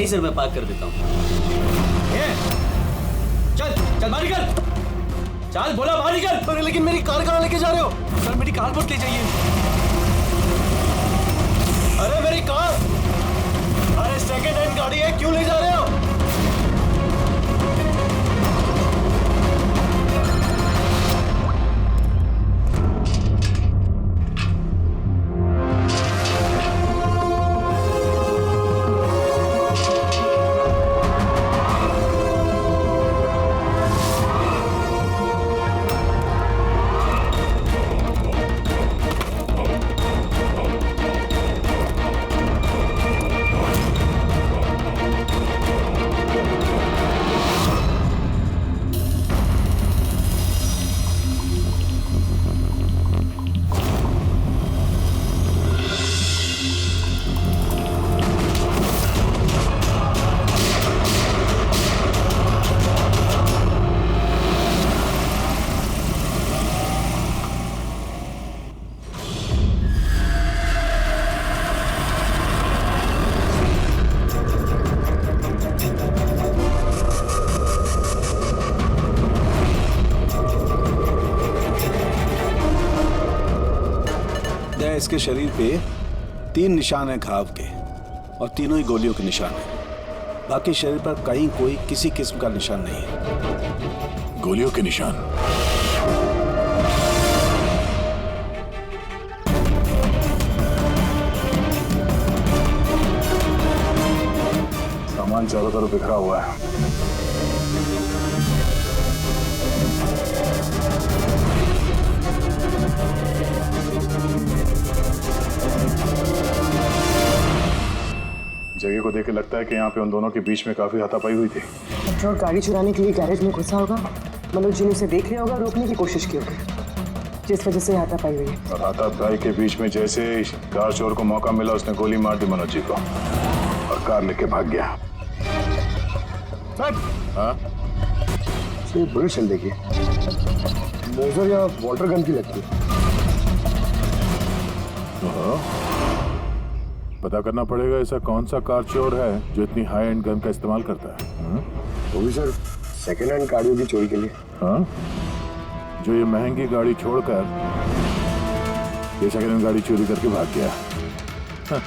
नहीं सर, मैं पार्क कर देता हूँ। चल चल बाहर निकल, चल बोला बाहर निकल। अरे लेकिन मेरी कार कहाँ लेके जा रहे हो? सर मेरी कार मत ले जाइए। अरे मेरी कार, अरे सेकंड हैंड गाड़ी है, क्यों ले जा रहे हो? इसके शरीर पे 3 निशान हैं घाव के और तीनों ही गोलियों के निशान हैं। बाकी शरीर पर कहीं कोई किसी किस्म का निशान नहीं है। गोलियों के निशान? सामान चारों तरफ बिखरा हुआ है। जगह को देख के लगता है कि यहाँ पे उन दोनों के बीच में काफी हाथापाई हुई थी। पेट्रोल गाड़ी चुराने के लिए गैरेज में घुसा होगा, मनोज जी ने उसे देख लिया होगा, रोकने की कोशिश की होगी, जिस वजह से हाथापाई हुई है। और हाथापाई के बीच में जैसे कार चोर को मौका मिला, उसने गोली मार दी मनोज जी को और कार लेके भाग गया। हाँ? बुलेट चल देखिए, मोजर या वाटर गन की लगती है। पता करना पड़ेगा ऐसा कौन सा कार चोर है जो इतनी हाई एंड गन का इस्तेमाल करता है। वो भी सर सेकेंड हैंड गाड़ियों की चोरी के लिए। हाँ? जो ये महंगी गाड़ी छोड़कर ये सेकेंड हैंड गाड़ी चोरी करके भाग गया। हाँ।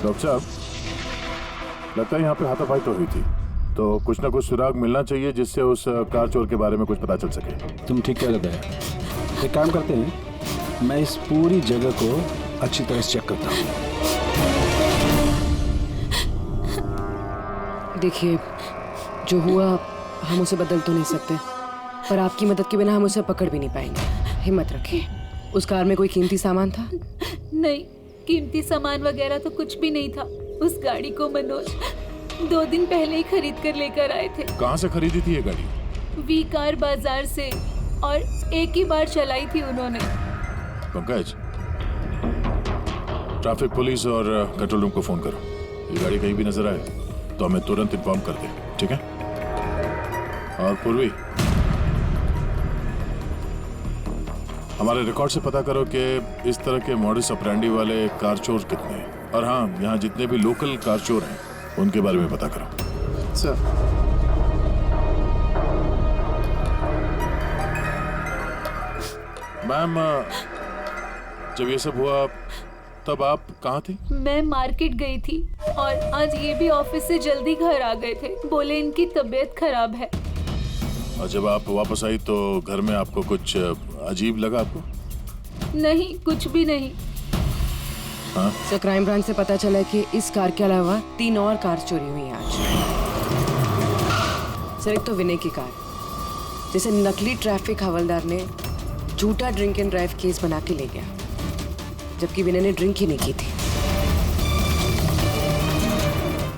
डॉक्टर साहब, लगता है यहाँ पे हाथापाई तो हुई थी, तो कुछ ना कुछ सुराग मिलना चाहिए जिससे उस कार चोर के बारे में कुछ पता चल सके। तुम ठीक कह रहे हैं। एक काम करते हैं, मैं इस पूरी जगह को अच्छी तरह से चेक करता हूँ। देखिए, जो हुआ हम उसे बदल तो नहीं सकते, पर आपकी मदद के बिना हम उसे पकड़ भी नहीं पाएंगे। हिम्मत रखिए। उस कार में कोई कीमती सामान था? नहीं, कीमती सामान वगैरह तो कुछ भी नहीं था। उस गाड़ी को मनोज 2 दिन पहले ही खरीद कर लेकर आए थे। कहाँ से खरीदी थी ये गाड़ी? वी कार बाजार से, और एक ही बार चलाई थी उन्होंने। पंकज, ट्रैफिक पुलिस और कंट्रोल रूम को फोन करो। ये गाड़ी कहीं भी नजर आए तो हमें तुरंत इन्फॉर्म कर दे, ठीक है? और पूर्वी, हमारे रिकॉर्ड से पता करो कि इस तरह के मॉडस ऑपरेंडी वाले कार चोर कितने हैं। और हाँ, यहाँ जितने भी लोकल कार चोर हैं उनके बारे में पता करो। सर, मैम, जब ये सब हुआ तब आप कहाँ थी? मैं मार्केट गई थी और आज ये भी ऑफिस से जल्दी घर आ गए थे। बोले इनकी तबीयत खराब है। और जब आप वापस आई तो घर में आपको कुछ अजीब लगा आपको? नहीं, कुछ भी नहीं। हाँ? सर, क्राइम ब्रांच से पता चला कि इस कार के अलावा 3 और कार चोरी हुई हैं आज। सर, एक तो विनय की कार, जिसे नकली ट्रैफिक हवलदार ने झूठा ड्रिंक एंड ड्राइव केस बना के ले गया, जबकि विनय ने ड्रिंक ही नहीं की थी।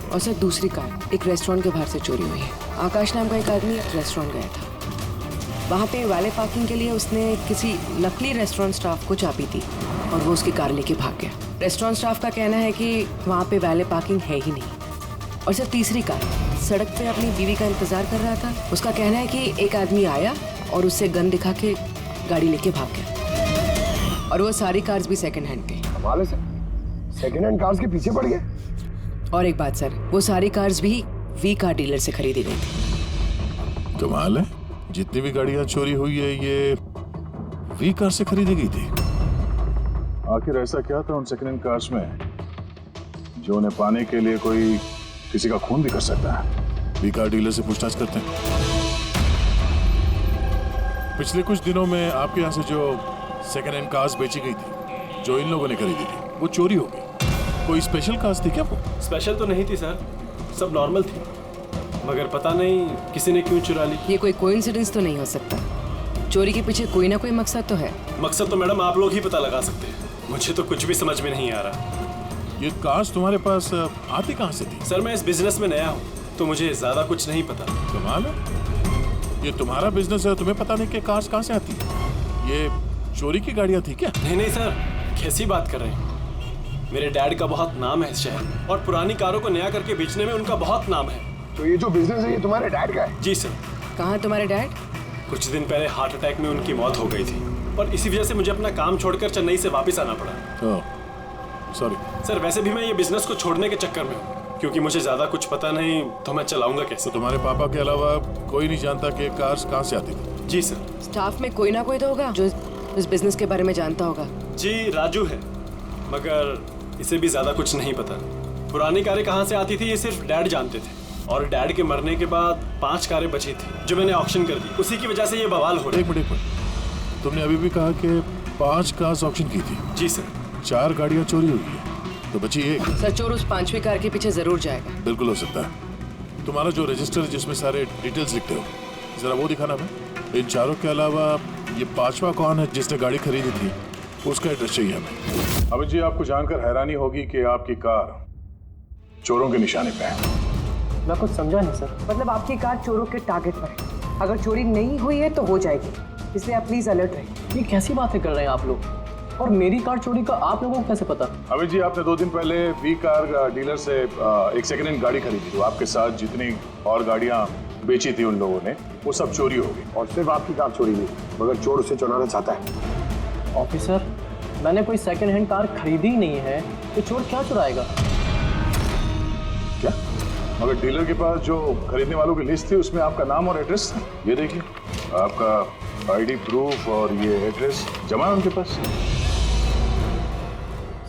और सर, दूसरी कार एक रेस्टोरेंट के बाहर से चोरी हुई है। आकाश नाम का एक आदमी एक रेस्टोरेंट गया था, वहाँ पे वैले पार्किंग के लिए उसने किसी नकली रेस्टोरेंट स्टाफ को चाबी दी और वो उसकी कार लेके भाग गया। रेस्टोरेंट स्टाफ का कहना है कि वहाँ पे वैले पार्किंग है ही नहीं। और सर, तीसरी कार सड़क पे अपनी बीवी का इंतजार कर रहा था। उसका कहना है कि एक आदमी आया और उससे गन दिखा के गाड़ी लेके भाग गया। और वो सारी कार्स भी सेकंड हैंड थे। कमाल है सर, सेकंड हैंड कार्स के पीछे पड़ गए। और एक बात सर, वो सारी कार्स भी वी कार डीलर से खरीदी गई थी। कमाल है, जितनी भी गाड़ियां चोरी हुई है ये वी कार से खरीदी गई थी। आखिर ऐसा क्या था उन सेकंड हैंड कार्स में जो उन्हें पाने के लिए कोई किसी का खून भी कर सकता है? वी कार डीलर से पूछताछ करते हैं। पिछले कुछ दिनों में आपके यहाँ से जो सेकंड हैंड कार्स बेची गई थी, जो इन लोगों ने खरीदी थी, वो चोरी हो गई। कोई स्पेशल कार्स थी क्या वो? स्पेशल तो नहीं थी सर, सब नॉर्मल थी, मगर पता नहीं किसी ने क्यों चुरा ली। ये कोई कोइंसिडेंस तो नहीं हो सकता। चोरी के पीछे कोई ना कोई मकसद तो है। मकसद तो मैडम आप लोग ही पता लगा सकते हैं, मुझे तो कुछ भी समझ में नहीं आ रहा। ये कार्स तुम्हारे पास आती कहाँ से थी? सर मैं इस बिजनेस में नया हूँ तो मुझे ज्यादा कुछ नहीं पता। कमाल है, ये तुम्हारा बिजनेस है, तुम्हें पता नहीं कि कार्स कहाँ से आती है? ये चोरी की गाड़ियाँ थी क्या? नहीं नहीं सर, कैसी बात कर रहे हैं? मेरे डैड का बहुत नाम है इस शहर में और पुरानी कारों को नया करके बेचने में उनका बहुत नाम है। तो ये जो बिजनेस है ये तुम्हारे डैड का है? जी सर। कहाँ तुम्हारे डैड? कुछ दिन पहले हार्ट अटैक में उनकी मौत हो गई थी और इसी वजह से मुझे अपना काम छोड़कर चेन्नई से वापस आना पड़ा। सॉरी सर, वैसे भी मैं ये बिजनेस को छोड़ने के चक्कर में हूँ क्योंकि मुझे ज्यादा कुछ पता नहीं, तो मैं चलाऊंगा कैसे? तो तुम्हारे पापा के अलावा कोई नहीं जानता कि कार्स कहाँ से आती थी? जी सर। स्टाफ में कोई ना कोई तो होगा जो इस बिजनेस के बारे में जानता होगा। जी राजू है, मगर इसे भी ज्यादा कुछ नहीं पता। पुरानी कारें कहाँ से आती थी ये सिर्फ डैड जानते थे और डैड के मरने के बाद 5 कारें बची थी जो मैंने ऑक्शन कर दी, उसी की वजह से ये बवाल हो रहा है। एक मिनट, तुमने अभी भी कहा कि 5 कार्स ऑक्शन की थी। जी सर। 4 गाड़ियाँ चोरी हुई है तो बची एक। सर चोर उस 5वीं कार के पीछे जरूर जाएगा। बिल्कुल हो सकता है। तुम्हारा जो रजिस्टर जिसमें सारे डिटेल्स लिखते हो, जरा वो दिखाना मैं। इन 4 के अलावा ये 5वां कौन है जिसने गाड़ी खरीदी थी, उसका एड्रेस चाहिए हमें। अभी जी आपको जानकर हैरानी होगी कि आपकी कार चोरों के निशाने पे है। मैं कुछ समझा नहीं सर। मतलब आपकी कार चोरों के टारगेट पर है। अगर चोरी नहीं हुई है तो हो जाएगी, इसलिए आप प्लीज अलर्ट रहिए। ये कैसी बातें कर रहे हैं आप लोग? और मेरी कार चोरी का आप लोगों को कैसे पता? अभी जी आपने 2 दिन पहले वी कार डीलर से एक सेकंड हैंड गाड़ी खरीदी थी। आपके साथ जितनी और गाड़ियां बेची थी उन लोगों ने, वो सब चोरी हो गई। और सिर्फ आपकी कार चोरी नहीं, मगर चोर उसे चुराना चाहता है। ऑफिसर, मैंने कोई सेकंड हैंड कार खरीदी ही नहीं है, तो चोर क्या चुराएगा? क्या? मगर डीलर के पास जो खरीदने वालों की लिस्ट थी उसमें आपका नाम और एड्रेस था। ये देखिए, आपका आईडी प्रूफ और ये एड्रेस जमा है उनके पास।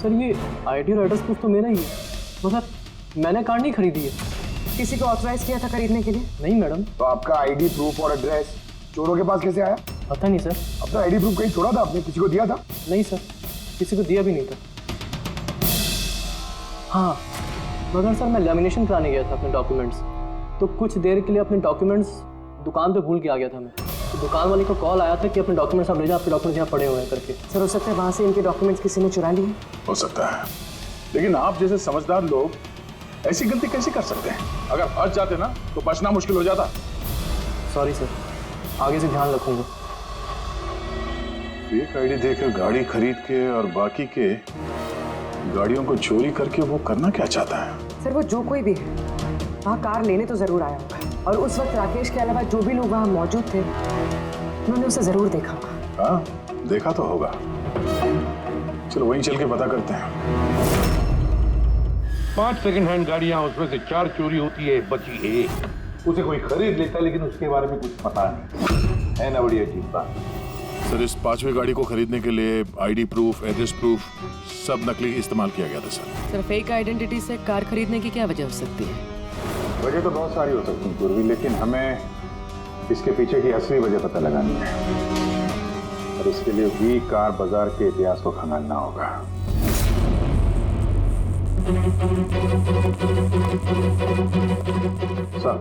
सर ये आईडी और एड्रेस प्रूफ तो मेरा ही है, मगर मैंने कार नहीं खरीदी है। किसी को ऑथराइज किया था खरीदने के लिए? नहीं मैडम। तो आपका आईडी प्रूफ और एड्रेस चोरों के पास कैसे आया? पता नहीं सर। अपना आईडी प्रूफ कहीं छोड़ा था आपने? किसी को दिया था? नहीं सर, किसी को दिया भी नहीं था। हाँ, मगर सर मैं लैमिनेशन कराने गया था अपने डॉक्यूमेंट्स, तो कुछ देर के लिए अपने डॉक्यूमेंट्स दुकान पे भूल के आ गया था मैं। तो दुकान वाले को कॉल आया था कि अपने डॉक्यूमेंट्स आप ले जाओ, आपके डॉक्यूमेंट्स यहाँ पड़े हुए हैं करके। सर हो सकता है वहाँ से इनके डॉक्यूमेंट्स किसी ने चुरा लिए। हो सकता है, लेकिन आप जैसे समझदार लोग ऐसी गलती कैसे कर सकते हैं? अगर फंस जाते ना तो बचना मुश्किल हो जाता। सॉरी सर, आगे से ध्यान रखूंगा। फेक आईडी देकर गाड़ी खरीद के और बाकी के गाड़ियों को चोरी करके वो करना क्या चाहता है? सर वो जो कोई भी है वहाँ कार लेने तो जरूर आया होगा, और उस वक्त राकेश के अलावा जो भी लोग वहाँ मौजूद थे उन्होंने उसे जरूर देखा होगा। हाँ, देखा तो होगा। चलो वहीं चल के पता करते हैं। 5 सेकंड हैंड गाड़ियां, उसमें से 4 चोरी होती है, बची एक। उसे कोई खरीद लेता है लेकिन उसके बारे में कुछ पता नहीं है ना। बड़ी अजीब बात। सर इस 5वीं गाड़ी को खरीदने के लिए आईडी प्रूफ, एड्रेस प्रूफ सब नकली इस्तेमाल किया गया था सर। फेक आइडेंटिटी से कार खरीदने की क्या वजह हो सकती है? वजह तो बहुत सारी हो सकती है पूर्वी, लेकिन हमें इसके पीछे की असली वजह पता लगानी है और इसके लिए वी कार बाजार के इतिहास को खंगालना होगा। सर,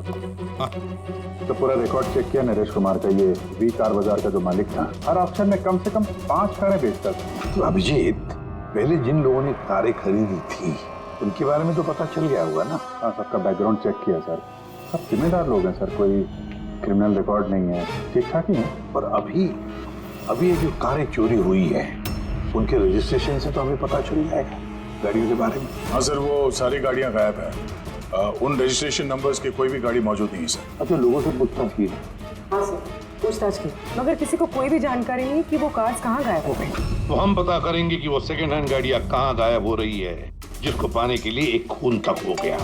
तो पूरा रिकॉर्ड चेक किया नरेश कुमार का। ये वी कार बाजार का जो मालिक था हर ऑप्शन में कम से कम 5 कारें बेचता था। तो अभिजीत, पहले जिन लोगों ने कारें खरीदी थी उनके बारे में तो पता चल गया होगा ना? हाँ, सबका बैकग्राउंड चेक किया सर। सब जिम्मेदार लोग हैं सर, कोई क्रिमिनल रिकॉर्ड नहीं है, ठीक ठाक ही है। पर अभी ये जो कारें चोरी हुई है उनके रजिस्ट्रेशन से तो हमें पता चल जाएगा गाड़ियों के बारे में। हाँ सर, वो सारी गाड़ियां गायब है। उन रजिस्ट्रेशन नंबर्स की कोई भी गाड़ी मौजूद नहीं है सर। अच्छा, लोगों से पूछताछ की? हाँ सर, पूछताछ की, मगर किसी को कोई भी जानकारी नहीं कि वो कार्स कहाँ गायब हो गई। तो हम पता करेंगे कि वो सेकंड हैंड गाड़ियां कहाँ गायब हो रही है। जिसको पाने के लिए एक खून तक हो गया।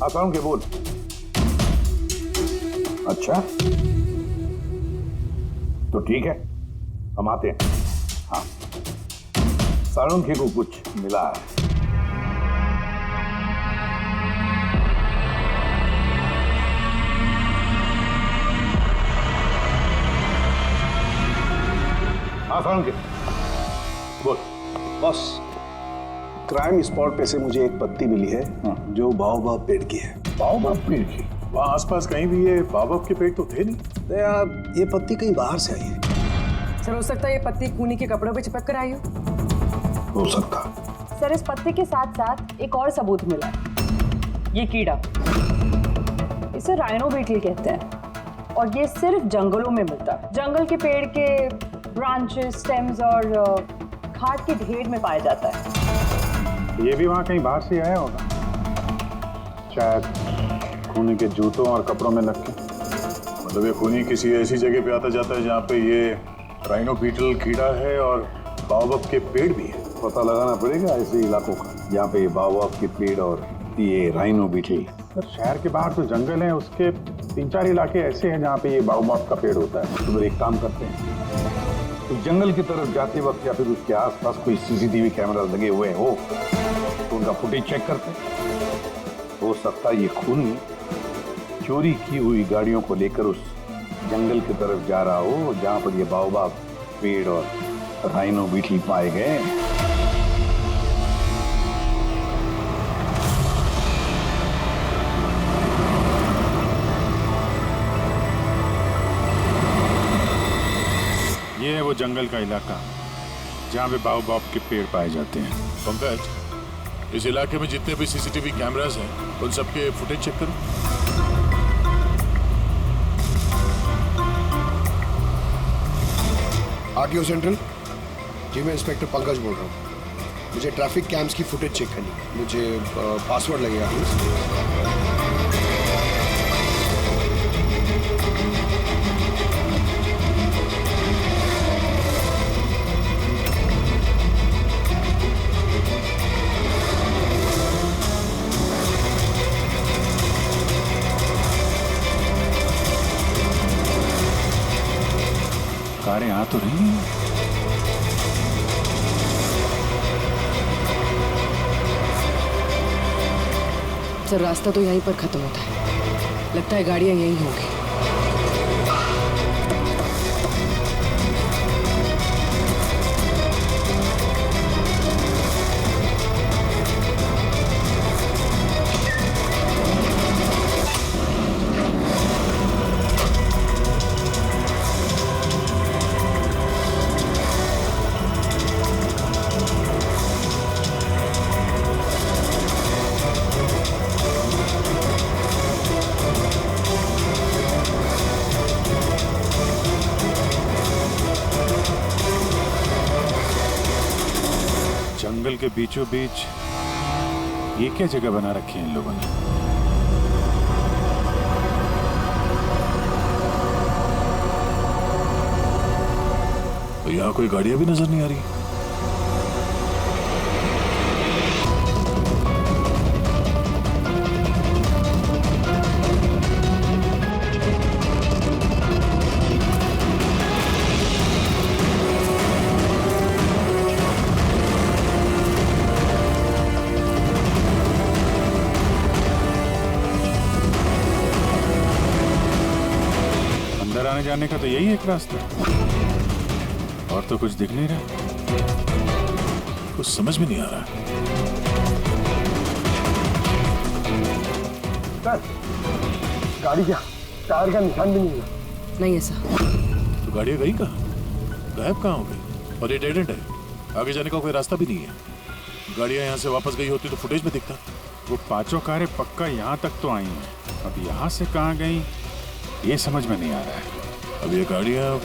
आसाम के बोल। अच्छा तो ठीक है, हम आते हैं। हाँ, सालुंखे को कुछ मिला है। हाँ सालुंखे बोल। बॉस, क्राइम स्पॉट पे से मुझे एक पत्ती मिली है जो बाओबाब पेड़ की है। बाओबाब पेड़ की? वहाँ आसपास कहीं भी ये बाबा के पेड़ तो थे नहीं। तो यार ये पत्ती कहीं बाहर से आई है। सर हो सकता है ये पत्ती खूनी के कपड़ों पे चिपक कर आई हो। सकता। सर इस पत्ते के साथ साथ एक और सबूत मिला, ये कीड़ा, इसे राइनो बीटल कहते हैं और ये सिर्फ जंगलों में मिलता है। जंगल के पेड़ के ब्रांचेस, स्टेम्स और खाद के ढेर में पाया जाता है। ये भी वहाँ कहीं बाहर से आया होगा, शायद खूनी के जूतों और कपड़ों में लग के। मतलब ये खूनी किसी ऐसी जगह पे आता जाता है जहाँ पे ये राइनो बीटल कीड़ा है और बाओबाब के पेड़ भी है। पता लगाना पड़ेगा ऐसे इलाकों का जहाँ पे बाओबाब के पेड़ और ये राइनो बीटल। सर शहर के बाहर तो जंगल है, उसके 3-4 इलाके ऐसे हैं जहाँ पे ये बाओबाब का पेड़ होता है। तो फिर एक काम करते हैं, तो जंगल की तरफ जाते वक्त या फिर उसके आसपास कोई सीसीटीवी कैमरा लगे हुए हो तो उनका फुटेज चेक करते हैं। हो सकता है ये खूनी चोरी की हुई गाड़ियों को लेकर उस जंगल की तरफ जा रहा हो जहाँ पर ये बाओबाब पेड़ और राइनो बीटल पाए गए। ये है वो जंगल का इलाका जहाँ पे बाओबाब के पेड़ पाए जाते हैं। पंकज, इस इलाके में जितने भी सीसीटीवी कैमरास हैं उन सबके फुटेज चेक करो। आरटीओ सेंट्रल जी, मैं इंस्पेक्टर पंकज बोल रहा हूँ। मुझे ट्रैफिक कैम्स की फुटेज चेक करनी है। मुझे पासवर्ड लगेगा प्लीज। कारें आ तो रही हैं। सर रास्ता तो यहीं पर खत्म होता है, लगता है गाड़ियां यहीं होंगी। जंगल के बीचों बीच ये क्या जगह बना रखी है इन लोगों ने? तो यहाँ कोई गाड़ियां भी नजर नहीं आ रही। अंदर आने जाने का तो यही एक रास्ता है, और तो कुछ दिख नहीं रहा। कुछ समझ में नहीं आ रहा। सर गाड़ी क्या टायर का निशान भी नहीं है। नहीं ऐसा। तो गाड़ियां गई कहाँ? गायब कहाँ हो गई? और ये डेड एंड है, आगे जाने का कोई रास्ता भी नहीं है। गाड़ियां यहाँ से वापस गई होती तो फुटेज में दिखता। वो पांचों कारें पक्का यहाँ तक तो आई हैं, अब यहाँ से कहाँ गई ये समझ में नहीं आ रहा है। अब ये गाड़ियां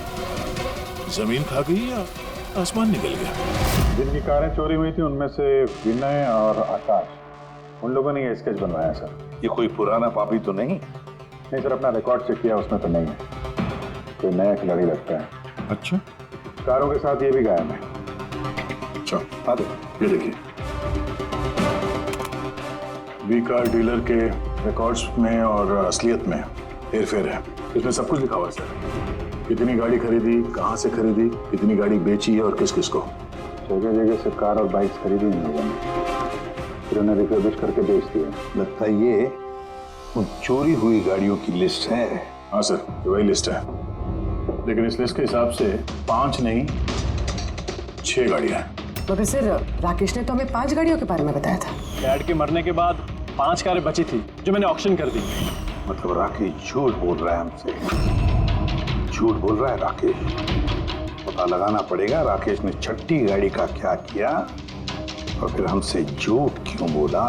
जमीन खा गई या आसमान निकल गया? जिनकी कारें चोरी हुई थी उनमें से विनय और आकाश, उन लोगों ने ये स्केच बनवाया सर। ये कोई पुराना पापी तो नहीं? नहीं सर, अपना रिकॉर्ड चेक किया, उसमें तो नहीं है। कोई नया खिलाड़ी लगता है। अच्छा, कारों के साथ ये भी गायब है। अच्छा आ दे, ये देखिए वी कार डीलर के रिकॉर्ड्स में और असलियत में हेरफेर है। इसमें सब कुछ लिखा हुआ है सर, कितनी गाड़ी खरीदी, कहाँ से खरीदी, कितनी गाड़ी बेची है और किस किस को। जगह जगह से कार और बाइक्स खरीदी इन लोगों ने, फिर उन्हें रिफर्बिश करके बेच दिया। लगता है ये उन चोरी हुई गाड़ियों की लिस्ट है। हाँ सर, ये वही लिस्ट है, लेकिन इस लिस्ट के हिसाब से 5 नहीं 6 गाड़ियां हैं। मगर सर राकेश ने तो हमें 5 गाड़ियों के बारे में बताया था। डैड के मरने के बाद 5 कारें बची थी जो मैंने ऑक्शन कर दी। मतलब राकेश झूठ बोल रहा है हमसे, झूठ बोल रहा है राकेश। पता लगाना पड़ेगा राकेश ने छठी गाड़ी का क्या किया और फिर हमसे झूठ क्यों बोला।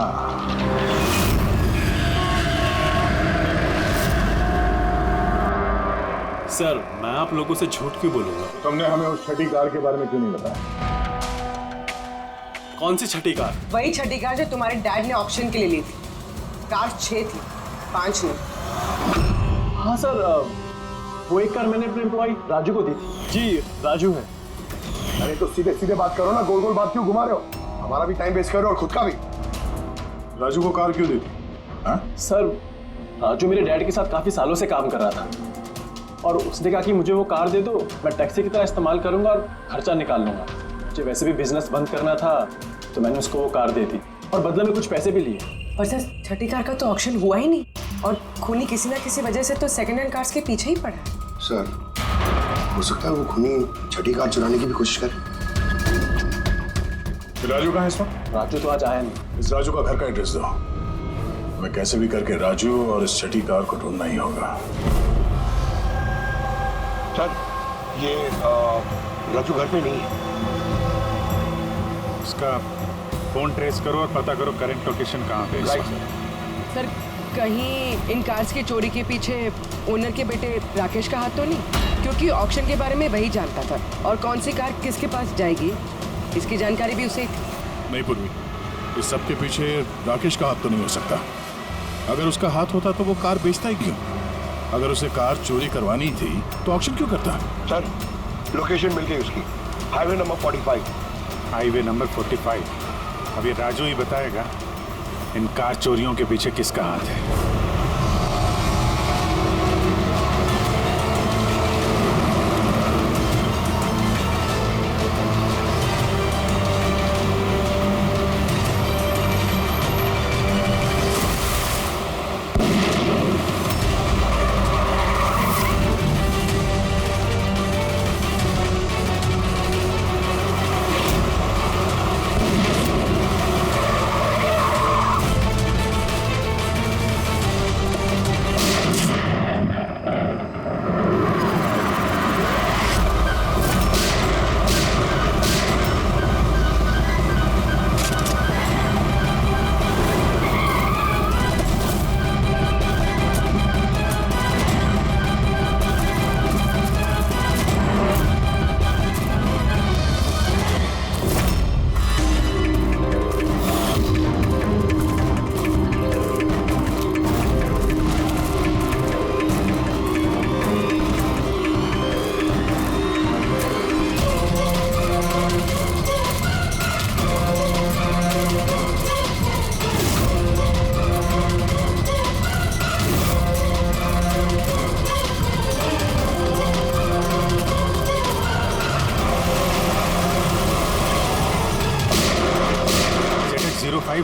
सर मैं आप लोगों से झूठ क्यों बोलूंगा? तुमने हमें उस छठी कार के बारे में क्यों नहीं बताया? कौन सी छठी कार? वही छठी कार जो तुम्हारे डैड ने ऑक्शन के लिए ली थी। कार 6 थी, 5 नहीं। हाँ सर, वो एक कार मैंने अपने एम्प्लॉय राजू को दी थी। जी राजू है। अरे तो सीधे सीधे बात करो ना, गोल गोल बात क्यों घुमा रहे हो? हमारा भी टाइम वेस्ट कर रहे हो और खुद का भी। राजू को कार क्यों दी थी? हाँ? सर राजू मेरे डैड के साथ काफी सालों से काम कर रहा था और उसने कहा कि मुझे वो कार दे दो, मैं टैक्सी की तरह इस्तेमाल करूंगा और खर्चा निकाल लूंगा। मुझे वैसे भी बिजनेस बंद करना था तो मैंने उसको वो कार दे दी और बदले में कुछ पैसे भी लिए। पर सर छठी कार का तो ऑक्शन हुआ ही नहीं और खूनी किसी ना किसी वजह से तो सेकंड हैंड कार्स के पीछे ही पड़ा है। सर हो सकता है वो खूनी छठी कार चुराने की भी कोशिश करे। राजू कहाँ है इस वक्त? राजू तो आज आया नहीं। इस राजू का घर का एड्रेस दो, मैं कैसे भी करके राजू और इस छठी कार को ढूंढना ही होगा। सर ये राजू घर पे नहीं है। उसका फोन ट्रेस करो और पता करो करंट लोकेशन कहाँ पे है। सर कहीं इन कार्स की चोरी के पीछे ओनर के बेटे राकेश का हाथ तो नहीं? क्योंकि ऑक्शन के बारे में वही जानता था और कौन सी कार किसके पास जाएगी इसकी जानकारी भी उसे नहीं पूर्वी, इस सब के पीछे राकेश का हाथ तो नहीं हो सकता। अगर उसका हाथ होता तो वो कार बेचता ही क्यों? अगर उसे कार चोरी करवानी थी तो ऑक्शन क्यों करता? सर लोकेशन मिल गई उसकी, हाईवे नंबर 45। Highway number 45। अब ये राजू ही बताएगा इन कार चोरियों के पीछे किसका हाथ है।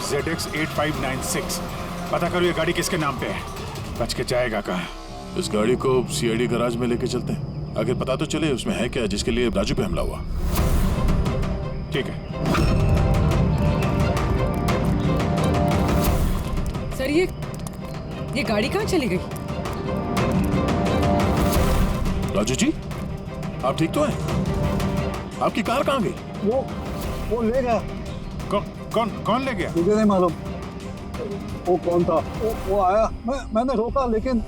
ZX8596। पता करो ये गाड़ी किसके नाम पे है। बच के जाएगा कहाँ? इस गाड़ी को सीआईडी गैराज में लेके चलते हैं, आखिर पता तो चले उसमें है क्या जिसके लिए राजू पे हमला हुआ। ठीक है सर। ये गाड़ी कहाँ चली गई? राजू जी आप ठीक तो हैं? आपकी कार कहाँ गई? वो ले गया। कौन ले गया? मुझे नहीं मालूम वो कौन था। वो आया, मैंने रोका लेकिन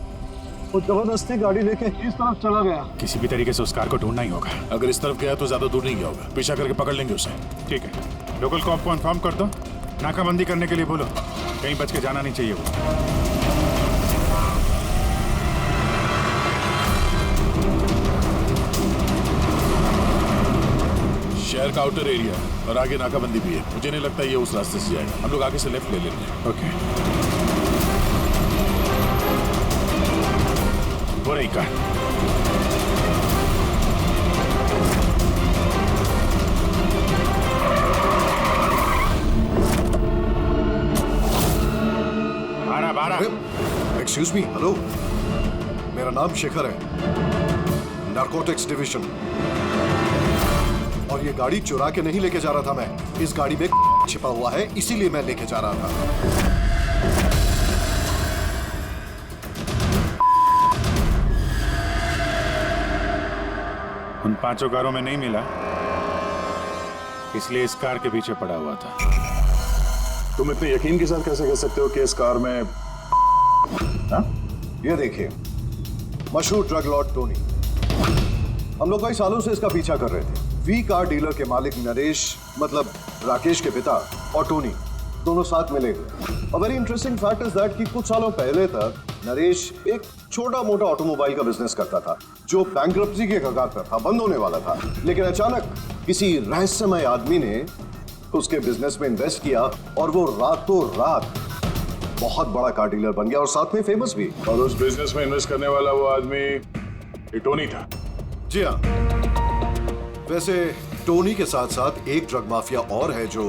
वो जबरदस्ती गाड़ी लेके इस तरफ चला गया। किसी भी तरीके से उस कार को ढूंढना ही होगा। अगर इस तरफ गया तो ज्यादा दूर नहीं गया होगा, पीछा करके पकड़ लेंगे उसे। ठीक है, लोकल कॉप को इन्फॉर्म कर दो, नाकाबंदी करने के लिए बोलो, कहीं बच के जाना नहीं चाहिए वो। शहर का आउटर एरिया, और आगे नाकाबंदी भी है। मुझे नहीं लगता ये उस रास्ते से जाएगा। हम लोग आगे से लेफ्ट ले लेते हैं। ओके। वो रही कार। एक्सक्यूज मी, हेलो, मेरा नाम शेखर है, नारकोटिक्स डिवीजन। और ये गाड़ी चुरा के नहीं लेके जा रहा था मैं, इस गाड़ी में छिपा हुआ है, इसीलिए मैं लेके जा रहा था। उन 5 कारों में नहीं मिला, इसलिए इस कार के पीछे पड़ा हुआ था। तुम इतने यकीन के साथ कैसे कह सकते हो कि इस कार में ये देखिए, मशहूर ड्रग लॉर्ड टोनी, हम लोग कई सालों से इसका पीछा कर रहे थे। वी कार डीलर के मालिक नरेश, मतलब राकेश के पिता, और टोनी दोनों साथ मिले हुए। और very interesting fact is that कि कुछ सालों पहले तक नरेश एक छोटा मोटा ऑटोमोबाइल का बिजनेस करता था जो बैंक्रप्सी के कगार पर था, बंद होने वाला था। लेकिन अचानक किसी रहस्यमय आदमी ने उसके बिजनेस में इन्वेस्ट किया और वो रातों रात बहुत बड़ा कार डीलर बन गया और साथ में फेमस भी। और उस बिजनेस में इन्वेस्ट करने वाला वो आदमी टोनी था। जी हाँ। वैसे टोनी के साथ साथ एक ड्रग माफिया और है जो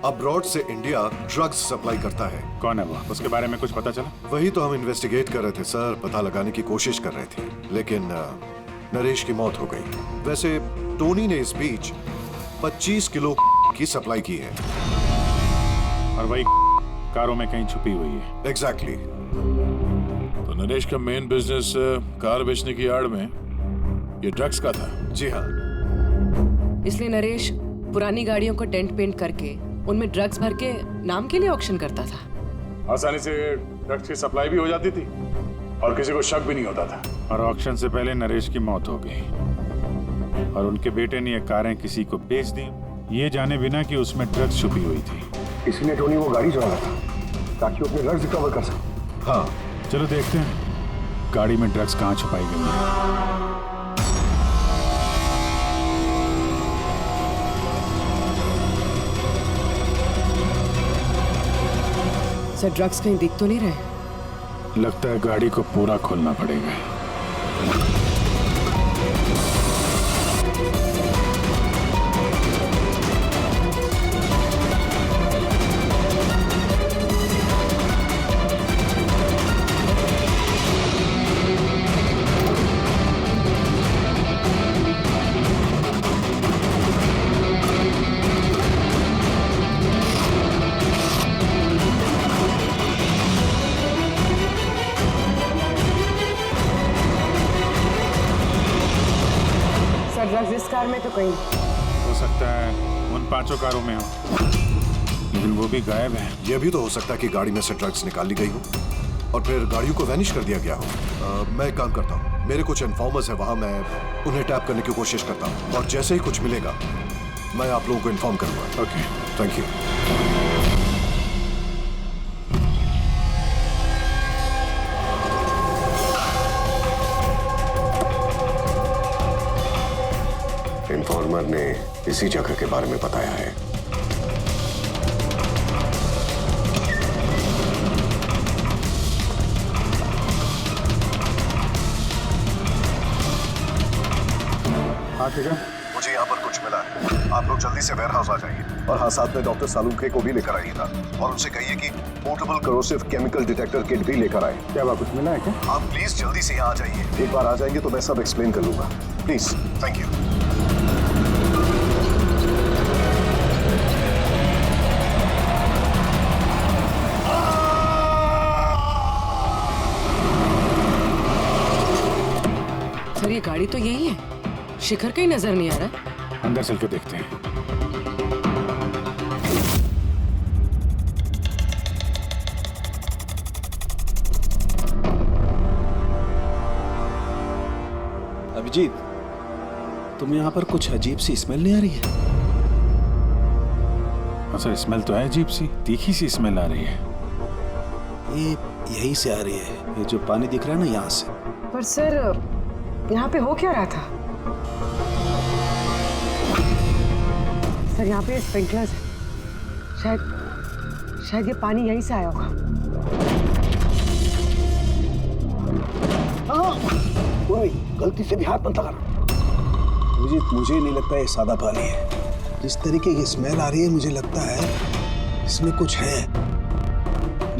अब्रॉड से इंडिया ड्रग्स सप्लाई करता है। कौन है वो? उसके बारे में कुछ पता चला? वही तो हम इन्वेस्टिगेट कर रहे थे सर, पता लगाने की कोशिश कर रहे थे, लेकिन नरेश की मौत हो गई। वैसे टोनी ने इस बीच 25 किलो की सप्लाई की है और वही कारों में कहीं छुपी हुई है। एग्जैक्टली। तो नरेश का मेन बिजनेस कार बेचने की आड़ में ये ड्रग्स का था। जी हाँ। इसलिए नरेश पुरानी गाड़ियों को डेंट पेंट करके उनमें ड्रग्स भर के नाम के लिए ऑक्शन करता था। आसानी से ड्रग्स की सप्लाई भी हो जाती थी और किसी को शक भी नहीं होता था। और ऑक्शन से पहले नरेश की मौत हो गई और उनके बेटे ने ये कारें किसी को बेच दी, ये जाने बिना कि उसमें ड्रग्स छुपी हुई थी। इसीलिए टोनी वो गाड़ी चुराया था ताकि वो अपने ड्रग्स रिकवर कर सके। हाँ, चलो देखते हैं गाड़ी में ड्रग्स कहाँ छुपाई गई है। सर, ड्रग्स कहीं दिख तो नहीं रहे? लगता है गाड़ी को पूरा खोलना पड़ेगा। ड्रग्स इस कार में तो कहीं हो सकता है उन 5 कारों में हो, लेकिन वो भी गायब है। यह भी तो हो सकता है कि गाड़ी में से ड्रग्स निकाली गई हो और फिर गाड़ियों को वैनिश कर दिया गया हो। मैं एक काम करता हूँ, मेरे कुछ इन्फॉर्मर्स है वहाँ, मैं उन्हें टैप करने की कोशिश करता हूँ और जैसे ही कुछ मिलेगा मैं आप लोगों को इन्फॉर्म करूँगा। Okay, thank you. इन्फॉर्मर ने इसी जगह के बारे में बताया है। हाँ ठीक है, मुझे यहाँ पर कुछ मिला है, आप लोग जल्दी से वेयरहाउस आ जाइए और हाँ, साथ में डॉक्टर सालुंखे को भी लेकर आइएगा और उनसे कहिए कि portable corrosive chemical detector kit भी लेकर आए। क्या बात, कुछ मिला है क्या? आप प्लीज जल्दी से यहाँ आ जाइए। एक बार आ जाएंगे तो मैं सब एक्सप्लेन कर लूंगा। Please, thank you. सर, ये गाड़ी तो यही है, शिखर कहीं नजर नहीं आ रहा। अंदर चल के देखते हैं। अभिजीत, तुम यहाँ पर कुछ अजीब सी स्मेल नहीं आ रही है? सर, स्मेल तो है अजीब सी, तीखी सी स्मेल आ रही है। ये यहीं से आ रही है, ये जो पानी दिख रहा है ना, यहाँ से। पर सर, यहाँ पे हो क्या रहा था? सर यहाँ पे स्प्रिंकलर्स है, शायद ये पानी यहीं से आया होगा। कोई गलती से भी हाथ मत लगाना। मुझे नहीं लगता ये सादा पानी है। जिस तरीके की स्मेल आ रही है मुझे लगता है इसमें कुछ है।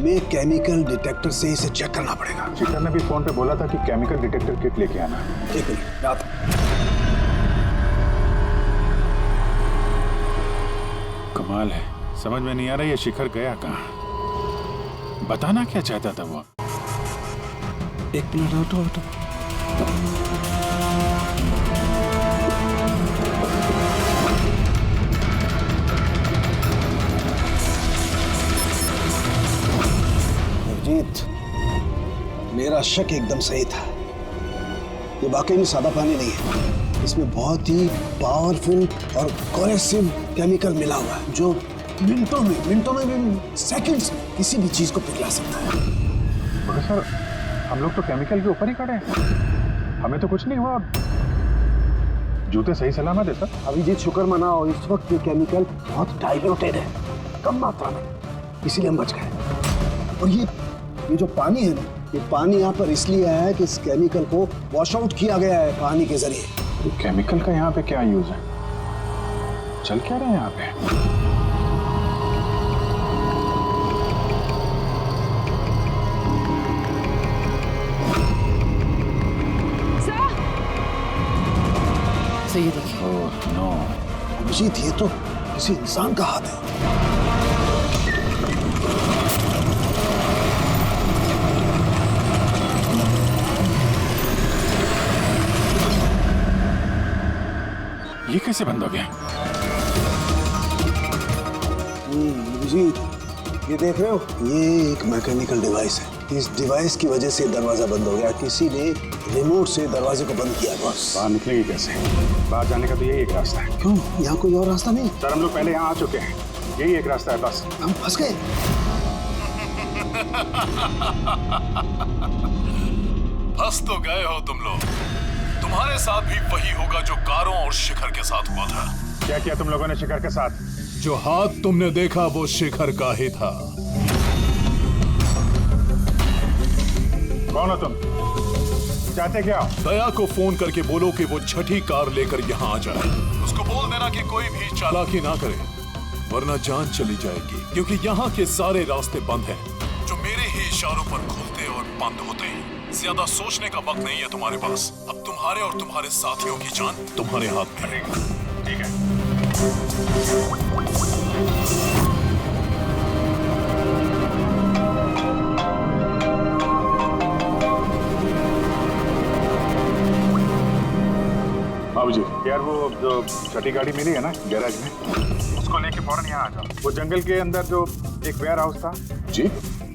मैं केमिकल डिटेक्टर से इसे चेक करना पड़ेगा। शिखर ने भी फोन पे बोला था कि केमिकल डिटेक्टर किट लेके आना। एक मिनट रात। कमाल है, समझ में नहीं आ रहा ये शिखर गया कहाँ। बताना क्या चाहता था वो? एक मिनट हटो। नवजीत, मेरा शक एकदम सही था। ये वाकई में सादा पानी नहीं है। इसमें बहुत ही पावरफुल और कोरेसिव केमिकल मिला हुआ है जो मिनटों में सेकंड्स में किसी भी चीज को पिघला सकता है। मगर सर, हम लोग तो केमिकल के ऊपर ही खड़े हैं, हमें तो कुछ नहीं हुआ। जूते सही सलामत है सर। अभिजीत, शुक्र मनाओ, इस वक्त ये केमिकल बहुत डाइल्यूटेड है, कम मात्रा में, इसीलिए हम बच गए। और ये जो पानी है ना, ये पानी यहाँ पर इसलिए आया है कि इस केमिकल को वॉश आउट किया गया है पानी के जरिए। तो केमिकल का यहाँ पे क्या यूज है? चल क्या रहे हैं यहाँ पे? सर ये देखिए। Oh no. अभिजीत, ये तो किसी इंसान का हाथ है। ये कैसे बंद हो गया? अभिजीत, ये देख रहे हो, ये एक मैकेनिकल डिवाइस है। इस डिवाइस की वजह से दरवाजा बंद हो गया। किसी ने रिमोट से दरवाजे को बंद किया। बस बाहर निकलेंगे कैसे? बाहर जाने का तो यही एक रास्ता है। क्यों? यहाँ कोई और रास्ता नहीं? सर, हम लोग पहले यहाँ आ चुके हैं, यही एक रास्ता है बस। हम फंस गए। फंस तो गए हो तुम लोग। तुम्हारे साथ भी वही होगा जो कारों और शिखर के साथ हुआ था। क्या किया तुम लोगों ने शिखर के साथ? जो हाथ तुमने देखा वो शिखर का ही था। कौन हो तुम? चाहते क्या? दया को फोन करके बोलो कि वो छठी कार लेकर यहाँ आ जाए। उसको बोल देना कि कोई भी चालाकी ना करे, वरना जान चली जाएगी। क्योंकि यहाँ के सारे रास्ते बंद हैं, जो मेरे ही इशारों पर खुलते और बंद होते हैं। ज्यादा सोचने का वक्त नहीं है तुम्हारे पास। अब तुम्हारे और तुम्हारे साथियों की जान तुम्हारे हाथ में है। ठीक है। बाबूजी, यार वो जो छठी गाड़ी मिली है ना गैराज में, उसको लेके फौरन यहाँ आ जाओ। वो जंगल के अंदर जो एक वेयर हाउस था। जी,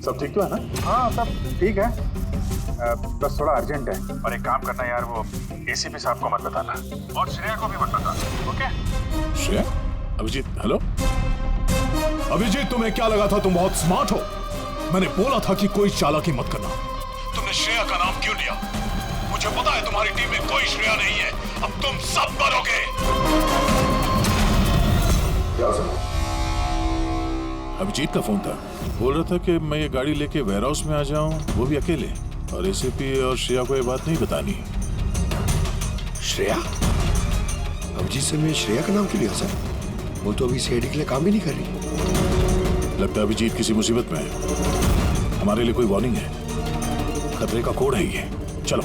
सब ठीक तो है ना? हाँ, सब ठीक है। बस थोड़ा अर्जेंट है। और एक काम करना यार, वो एसीपी साहब को मत बताना और श्रेया को भी मत बताना, ओके? श्रेया? अभिजीत, हेलो अभिजीत, तुम्हें क्या लगा था तुम बहुत स्मार्ट हो? मैंने बोला था कि कोई चालाकी मत करना। तुमने श्रेया का नाम क्यों लिया? मुझे पता है तुम्हारी टीम में कोई श्रेया नहीं है। अब तुम सब मरोगे। अभिजीत का फोन था, बोल रहा था कि मैं ये गाड़ी लेके वेयर हाउस में आ जाऊं, वो भी अकेले। और एसीपी और श्रेया को ये बात नहीं बतानी। श्रेया? अभिजीत से मैं श्रेया का नाम क्यों लिया सर? वो तो अभी सीआईडी के लिए काम ही नहीं कर रही। लगता है अभिजीत किसी मुसीबत में है। हमारे लिए कोई वार्निंग है, खतरे का कोड है ये। चलो।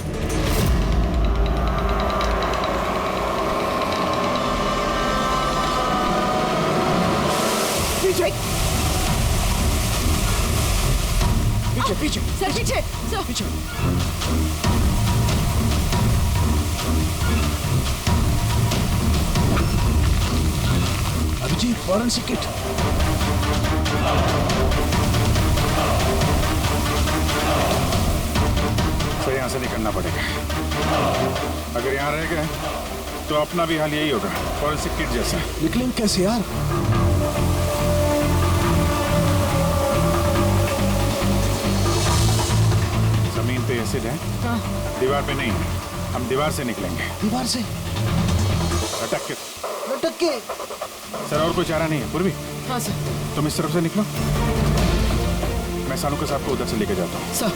पीछे पीछे सर, पीछे सर, पीछे। Abhijit, forensic kit. तो यहाँ से निकलना पड़ेगा। अगर यहाँ रह गए तो अपना भी हाल यही होगा, फॉरेंसिक किट जैसा। निकलेंगे कैसे यार? जमीन पे एसिड है। हाँ। दीवार पे नहीं, हम दीवार से निकलेंगे। दीवार से? अटक के। लटक के। सर और कोई चारा नहीं है पूर्वी? हाँ सर। तुम इस तरफ से निकलो, मैं सानू के साथ को उधर से लेके जाता हूँ। सर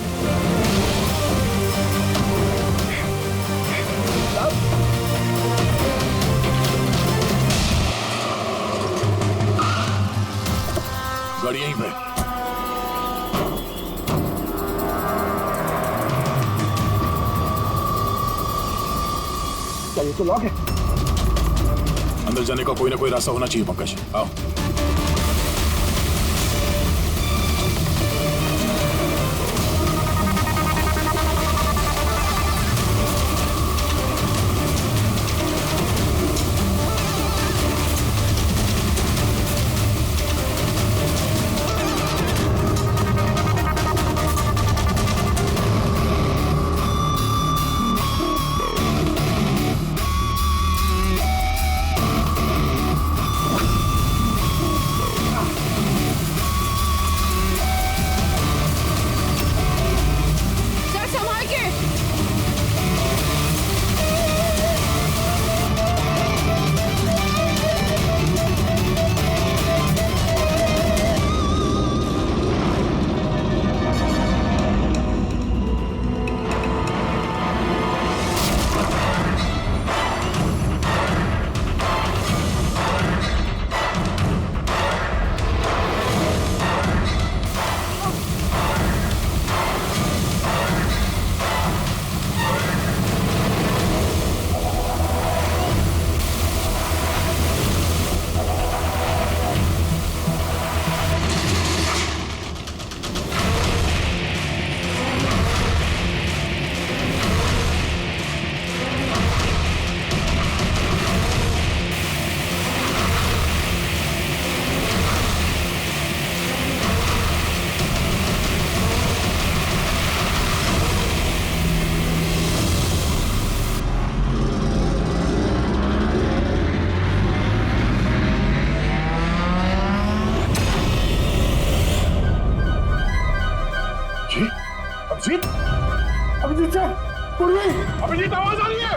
गाड़ी यहीं पे। क्या ये तो लॉक है? अंदर जाने का कोई ना कोई रास्ता होना चाहिए पंकज, आओ। अभिजीत सर, पूर्वी, अभिजीत आवाज आ रही है।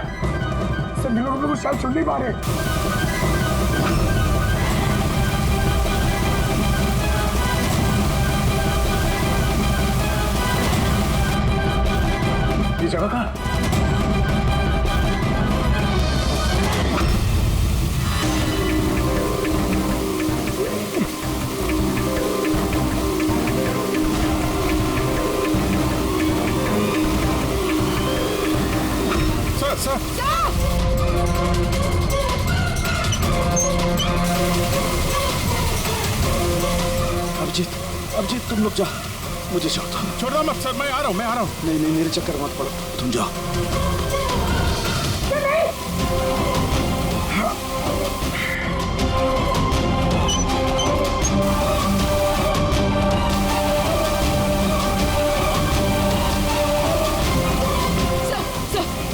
सर इन लोगों को शायद सुन नहीं पा रहे। ये जगह कहाँ? अभिजीत तुम लोग जा, मुझे छोड़ दो। छोड़ दो मत सर, मैं आ रहा हूँ, मैं आ रहा हूँ। नहीं नहीं मेरे चक्कर मत पड़ो, तुम जाओ।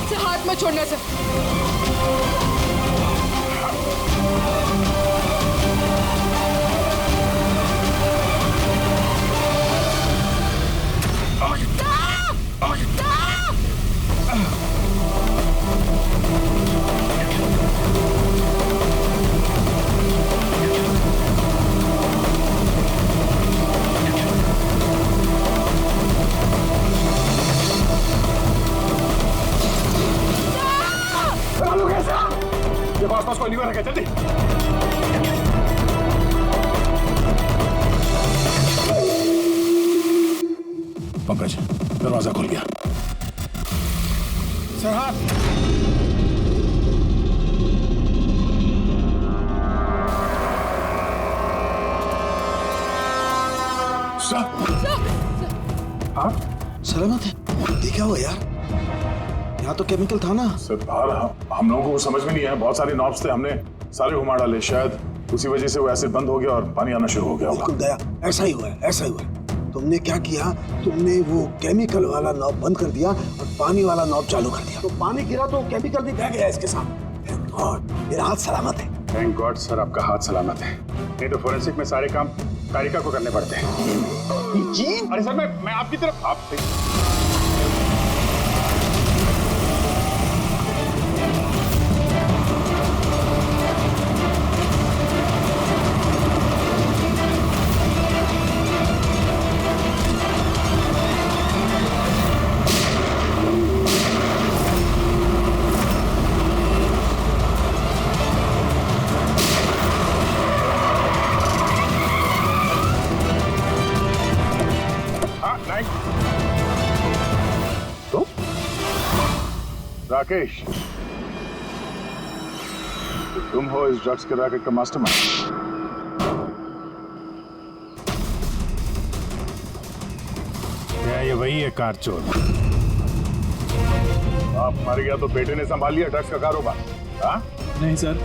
सर हाथ मत छोड़ना सर। देखो आसपास कोई नहीं रखा, जल्दी। पंकज दरवाजा खुल गया। सर हाथ। हाँ सलामत है? ये क्या हुआ यार? यहाँ तो केमिकल था ना। सर बाहर हम लोगों को समझ में नहीं आया, बहुत सारे नॉब्स थे, हमने सारे घुमा डाले, शायद उसी वजह से वो एसिड बंद हो गया और पानी आना शुरू हो गया। बिल्कुल दया, ऐसा ही हुआ है, ऐसा ही हुआ है। तुमने क्या किया? तुमने वो केमिकल वाला नॉब बंद कर दिया और पानी वाला नॉब चालू कर दिया, तो पानी गिरा तो केमिकल भी बह गया इसके साथ। थैंक गॉड मेरा हाथ सलामत है। थैंक गॉड सर आपका हाथ सलामत है, नहीं तो फोरेंसिक में सारे काम कारिका को करने पड़ते हैं। जी अरे सर मैं आपकी तरफ आप राकेश, तो तुम हो इस ड्रग्स के रैकेट का मास्टरमाइंड। क्या ये वही है कार चोर? आप मर गया तो बेटे ने संभाल लिया ड्रग्स का कारोबार? हाँ? नहीं सर,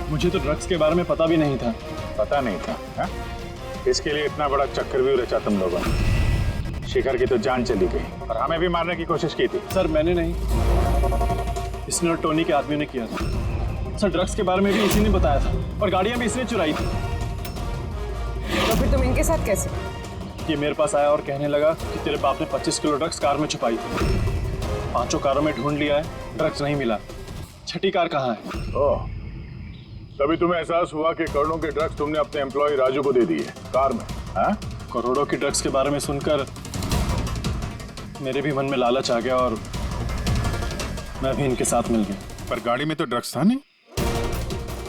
मुझे तो ड्रग्स के बारे में पता भी नहीं था। पता नहीं था? हा? इसके लिए इतना बड़ा चक्कर भी रचा तुम लोगों ने। शिखर की तो जान चली गई और हमें भी मारने की कोशिश की थी। सर मैंने नहीं, इसने और टोनी के आदमियों ने किया था। सर ड्रग्स के बारे में भी इसी ने बताया था और गाड़ियां भी इसने चुराई थी। तो फिर तुम इनके साथ कैसे? ये मेरे पास आया और कहने लगा कि तेरे बाप ने 25 किलो ड्रग्स कार में छुपाई थी। 5 कारों में ढूंढ लिया है, ड्रग्स नहीं मिला। 6ठी कार कहाँ है? ओह, तभी तुम्हें एहसास हुआ कि करोड़ों के ड्रग्स तुमने अपने एम्प्लॉय राजू को दे दिए कार में। हाँ? करोड़ों की ड्रग्स के बारे में सुनकर मेरे भी मन में लालच आ गया और मैं भी इनके साथ मिल गया। पर गाड़ी में तो ड्रग्स था नहीं,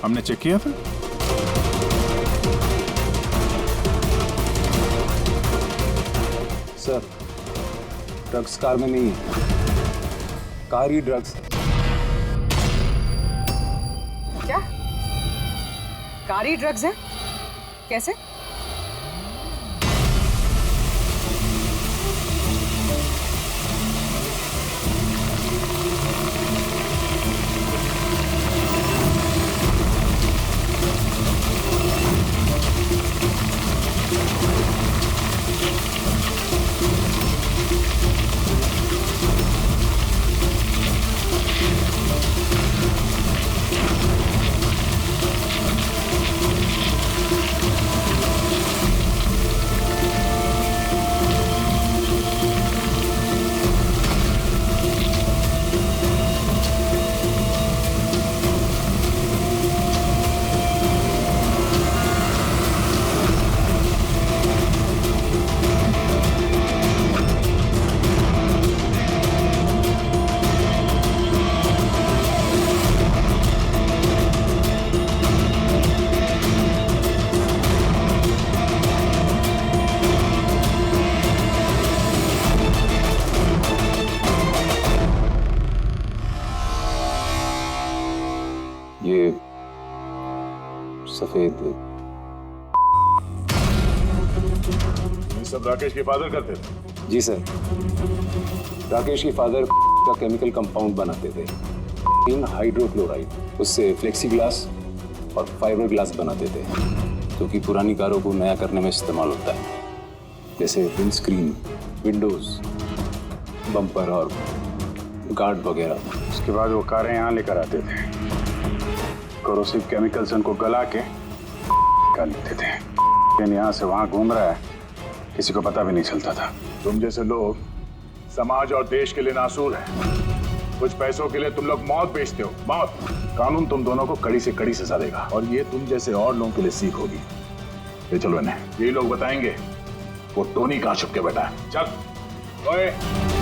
हमने चेक किया था। सर, ड्रग्स कार में नहीं है, कार ही ड्रग्स है। क्या? कारी ड्रग्स है? कैसे? ये सफेद, ये सब राकेश के फादर करते थे? जी सर, राकेश के फादर का केमिकल कंपाउंड बनाते थे, हाइड्रोक्लोराइड। उससे फ्लेक्सी ग्लास और फाइबर ग्लास बनाते थे, जो कि पुरानी कारों को नया करने में इस्तेमाल होता है, जैसे विंड स्क्रीन, विंडोज, बम्पर और गार्ड वगैरह। उसके बाद वो कारें यहाँ लेकर आते थे, कोरोसिव केमिकल्स उनको गला के निकाल लेते थे। लेकिन यहाँ से वहाँ घूम रहा है, किसी को पता भी नहीं चलता था। तुम जैसे लोग समाज और देश के लिए नासूर हैं। कुछ पैसों के लिए तुम लोग मौत बेचते हो, मौत। कानून तुम दोनों को कड़ी से कड़ी सजा देगा और ये तुम जैसे और लोगों के लिए सीख होगी। ये चलो इन्हें, यही लोग बताएंगे वो टोनी कहाँ छुप के बैठा है। चल ओए।